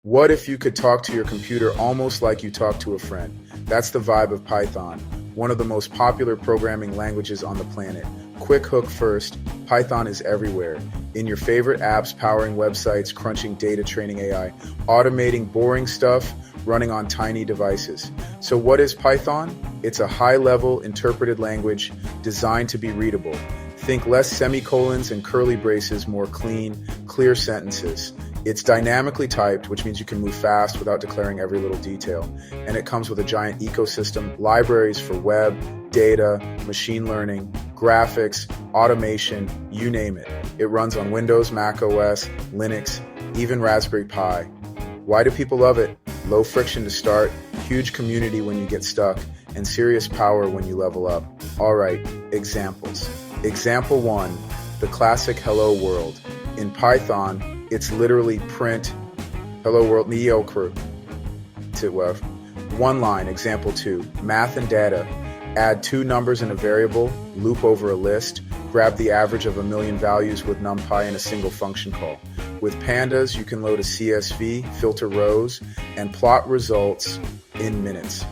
What if you could talk to your computer almost like you talk to a friend? That's the vibe of Python, one of the most popular programming languages on the planet. Quick hook first, Python is everywhere. In your favorite apps, powering websites, crunching data, training AI, automating boring stuff, running on tiny devices. So what is Python? It's a high-level interpreted language designed to be readable. Think less semicolons and curly braces, more clean, clear sentences. It's dynamically typed, which means you can move fast without declaring every little detail. And it comes with a giant ecosystem, libraries for web, data, machine learning, graphics, automation, you name it. It runs on Windows, Mac OS, Linux, even Raspberry Pi. Why do people love it? Low friction to start, huge community when you get stuck, and serious power when you level up. All right, examples. Example 1, the classic hello world. In Python, it's literally print hello world mediocre. One line, example 2, math and data. Add 2 numbers in a variable, loop over a list, grab the average of a million values with NumPy in a single function call. With pandas, you can load a CSV, filter rows, and plot results in minutes.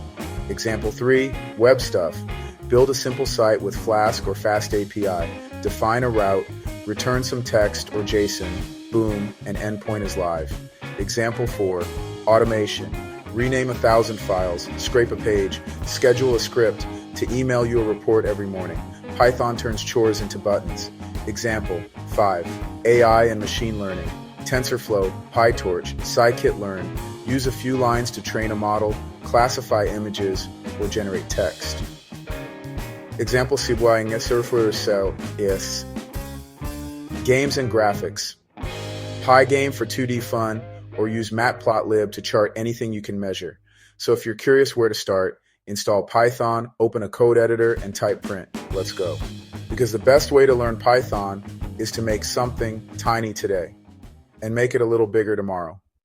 Example 3, web stuff. Build a simple site with Flask or Fast API. Define a route, return some text or JSON, boom, an endpoint is live. Example 4, automation. Rename 1,000 files, scrape a page, schedule a script to email you a report every morning. Python turns chores into buttons. Example 5, AI and machine learning. TensorFlow, PyTorch, scikit-learn. Use a few lines to train a model, classify images, or generate text. Example is games and graphics. Pygame for 2D fun, or use Matplotlib to chart anything you can measure. So if you're curious where to start, install Python, open a code editor, and type print. Let's go. Because the best way to learn Python is to make something tiny today and make it a little bigger tomorrow.